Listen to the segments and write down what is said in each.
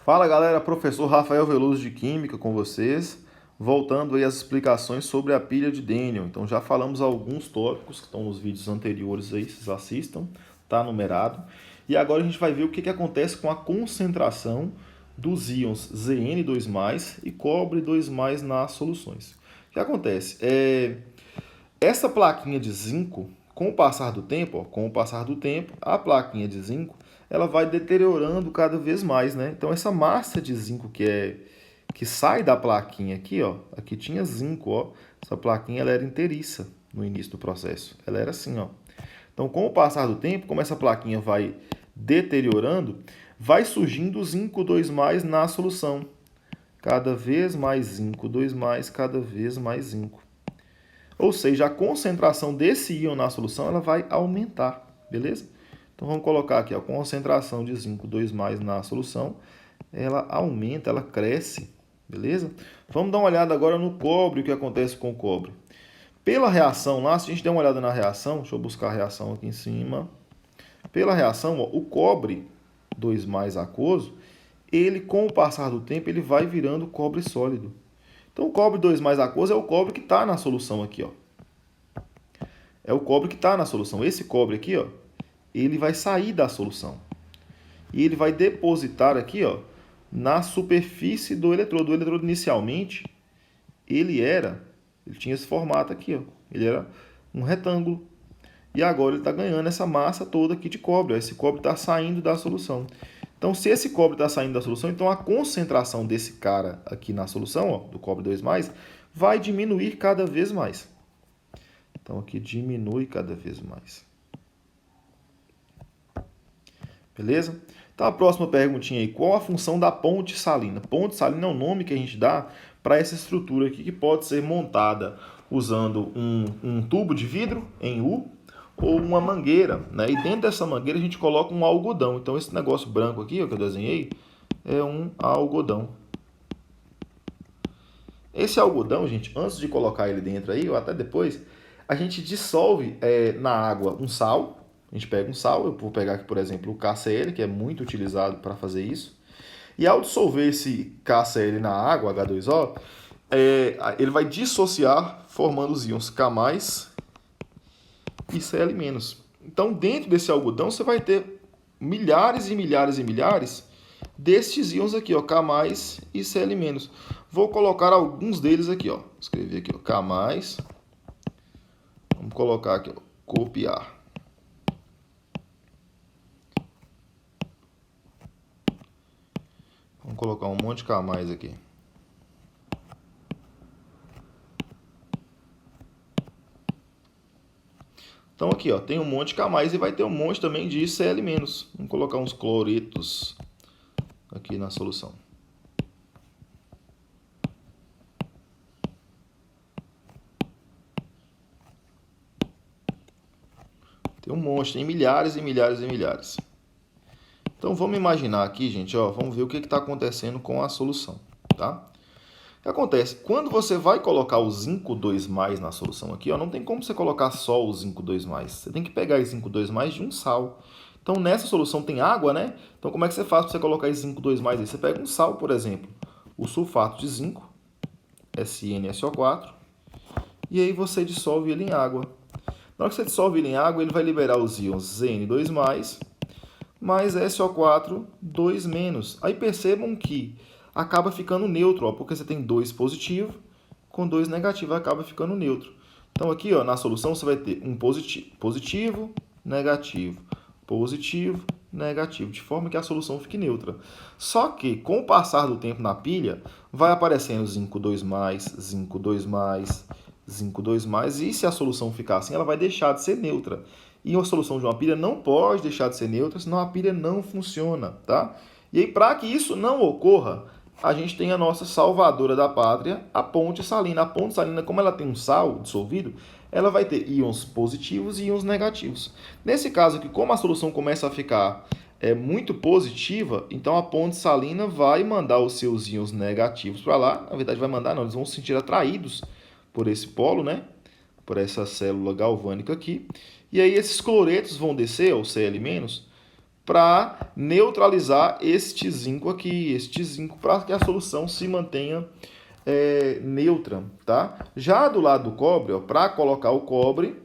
Fala galera, professor Rafael Veloso de Química com vocês, voltando aí às explicações sobre a pilha de Daniell. Então já falamos alguns tópicos que estão nos vídeos anteriores aí, vocês assistam, tá numerado. E agora a gente vai ver o que acontece com a concentração dos íons Zn2+, e cobre 2+, nas soluções. O que acontece? Essa plaquinha de zinco, com o passar do tempo, a plaquinha de zinco ela vai deteriorando cada vez mais, né? Então essa massa de zinco que sai da plaquinha aqui, ó, aqui tinha zinco, ó. Essa plaquinha ela era inteiriça no início do processo. Ela era assim, ó. Então, com o passar do tempo, como essa plaquinha vai deteriorando, vai surgindo o zinco 2+ na solução. Cada vez mais zinco 2+, cada vez mais zinco. Ou seja, a concentração desse íon na solução ela vai aumentar, beleza? Então vamos colocar aqui a concentração de zinco 2+ na solução, ela aumenta, ela cresce, beleza? Vamos dar uma olhada agora no cobre, o que acontece com o cobre. Pela reação lá, se a gente der uma olhada na reação, deixa eu buscar a reação aqui em cima. Pela reação, ó, o cobre 2+ aquoso, ele com o passar do tempo, ele vai virando cobre sólido. Então o cobre 2+ aquoso é o cobre que está na solução aqui, ó. É o cobre que está na solução. Esse cobre aqui, ó, ele vai sair da solução. E ele vai depositar aqui, ó, na superfície do eletrodo. O eletrodo inicialmente, ele tinha esse formato aqui, ó. Ele era um retângulo. E agora ele está ganhando essa massa toda aqui de cobre. Ó. Esse cobre está saindo da solução. Então, se esse cobre está saindo da solução, então a concentração desse cara aqui na solução, ó, do cobre 2+, vai diminuir cada vez mais. Então, aqui diminui cada vez mais. Beleza? Então, a próxima perguntinha aí. Qual a função da ponte salina? Ponte salina é o nome que a gente dá para essa estrutura aqui, que pode ser montada usando um tubo de vidro em U ou uma mangueira, né? E dentro dessa mangueira a gente coloca um algodão. Então, esse negócio branco aqui, ó, que eu desenhei, é um algodão. Esse algodão, gente, antes de colocar ele dentro aí, ou até depois, a gente dissolve na água um sal. A gente pega um sal, eu vou pegar aqui, por exemplo, o KCl, que é muito utilizado para fazer isso. E ao dissolver esse KCl na água, H2O, ele vai dissociar, formando os íons K+, e Cl-. Então, dentro desse algodão, você vai ter milhares e milhares e milhares destes íons aqui, ó, K+, e Cl-. Vou colocar alguns deles aqui, ó. Escrever aqui, ó, K+. Vamos colocar aqui, ó, copiar. Vamos colocar um monte de K+ aqui. Então aqui, ó, tem um monte de K+, e vai ter um monte também de Cl-. Vamos colocar uns cloretos aqui na solução. Tem um monte, tem milhares e milhares e milhares. Então vamos imaginar aqui, gente, ó, vamos ver o que está acontecendo com a solução, tá? O que acontece? Quando você vai colocar o zinco 2+ na solução aqui, ó, não tem como você colocar só o zinco 2+. Você tem que pegar esse zinco 2+ de um sal. Então nessa solução tem água, né? Então como é que você faz para você colocar esse zinco 2+ aí? Você pega um sal, por exemplo, o sulfato de zinco, SnSO4, e aí você dissolve ele em água. Na hora que você dissolve ele em água, ele vai liberar os íons Zn2+, mais SO4, 2-. Aí percebam que acaba ficando neutro, ó, porque você tem 2 positivo com 2 negativo, acaba ficando neutro. Então aqui, ó, na solução você vai ter um positivo, negativo, positivo, negativo, de forma que a solução fique neutra. Só que com o passar do tempo na pilha, vai aparecendo zinco 2+, zinco 2+, zinco 2+, e se a solução ficar assim, ela vai deixar de ser neutra. E a solução de uma pilha não pode deixar de ser neutra, senão a pilha não funciona, tá? E aí, para que isso não ocorra, a gente tem a nossa salvadora da pátria, a ponte salina. A ponte salina, como ela tem um sal dissolvido, ela vai ter íons positivos e íons negativos. Nesse caso aqui, como a solução começa a ficar muito positiva, então a ponte salina vai mandar os seus íons negativos para lá. Na verdade, vai mandar não, eles vão se sentir atraídos por esse polo, né? Por essa célula galvânica aqui. E aí esses cloretos vão descer, ou Cl-, para neutralizar este zinco aqui, este zinco, para que a solução se mantenha neutra, tá? Já do lado do cobre, para colocar o cobre,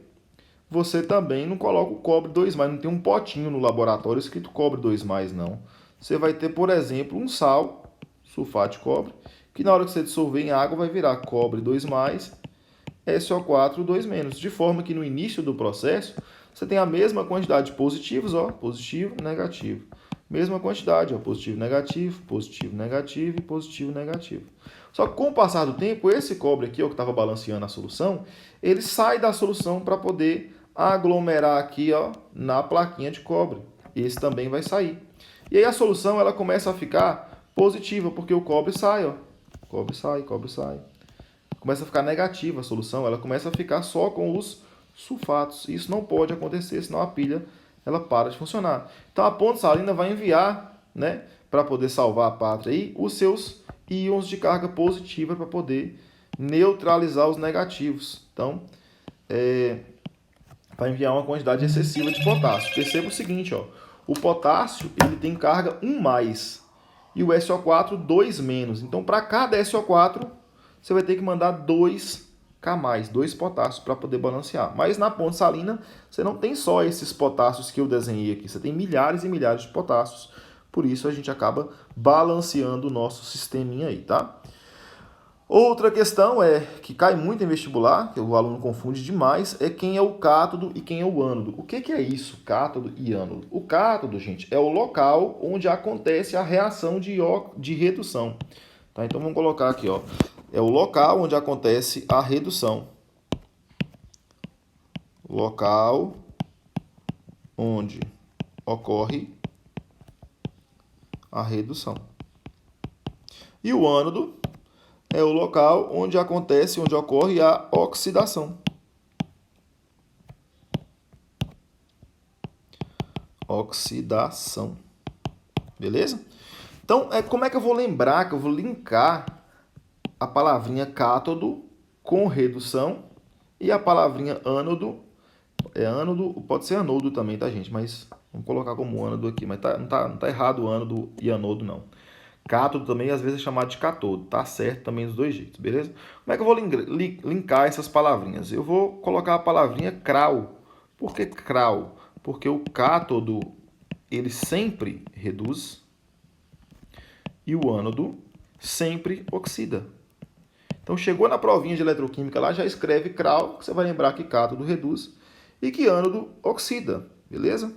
você também não coloca o cobre 2+, não tem um potinho no laboratório escrito cobre 2+, não. Você vai ter, por exemplo, um sal, sulfato de cobre, que na hora que você dissolver em água vai virar cobre 2+, SO4 2-, de forma que no início do processo você tem a mesma quantidade de positivos, ó, positivo, negativo. Mesma quantidade, ó, positivo, negativo e positivo, negativo. Só que com o passar do tempo, esse cobre aqui, ó, que estava balanceando a solução, ele sai da solução para poder aglomerar aqui, ó, na plaquinha de cobre. Esse também vai sair. E aí a solução ela começa a ficar positiva, porque o cobre sai, ó. Cobre sai. Começa a ficar negativa a solução, ela começa a ficar só com os sulfatos. Isso não pode acontecer, senão a pilha ela para de funcionar. Então a ponte salina vai enviar, né, para poder salvar a pátria aí, os seus íons de carga positiva para poder neutralizar os negativos. Então, vai enviar uma quantidade excessiva de potássio. Perceba o seguinte, ó, o potássio ele tem carga 1+, e o SO4 2-. Então, para cada SO4, você vai ter que mandar 2K+, 2 potássios para poder balancear. Mas na ponte salina, você não tem só esses potássios que eu desenhei aqui, você tem milhares e milhares de potássios. Por isso a gente acaba balanceando o nosso sisteminha aí, tá? Outra questão que cai muito em vestibular, que o aluno confunde demais, é quem é o cátodo e quem é o ânodo. O que é isso, cátodo e ânodo? O cátodo, gente, é o local onde acontece a reação de redução. Tá? Então vamos colocar aqui, ó. É o local onde acontece a redução. Local onde ocorre a redução. E o ânodo é o local onde ocorre a oxidação. Oxidação. Beleza? Então, como é que eu vou lembrar, que eu vou linkar a palavrinha cátodo com redução e a palavrinha ânodo? Ânodo, pode ser anodo também, tá, gente? Mas vamos colocar como ânodo aqui, mas não tá errado ânodo e anodo, não. Cátodo também às vezes é chamado de cátodo, tá certo também dos dois jeitos, beleza? Como é que eu vou linkar essas palavrinhas? Eu vou colocar a palavrinha CRAL. Por que CRAL? Porque o cátodo, ele sempre reduz e o ânodo sempre oxida. Então chegou na provinha de eletroquímica lá, já escreve CRAL, que você vai lembrar que cátodo reduz e que ânodo oxida, beleza?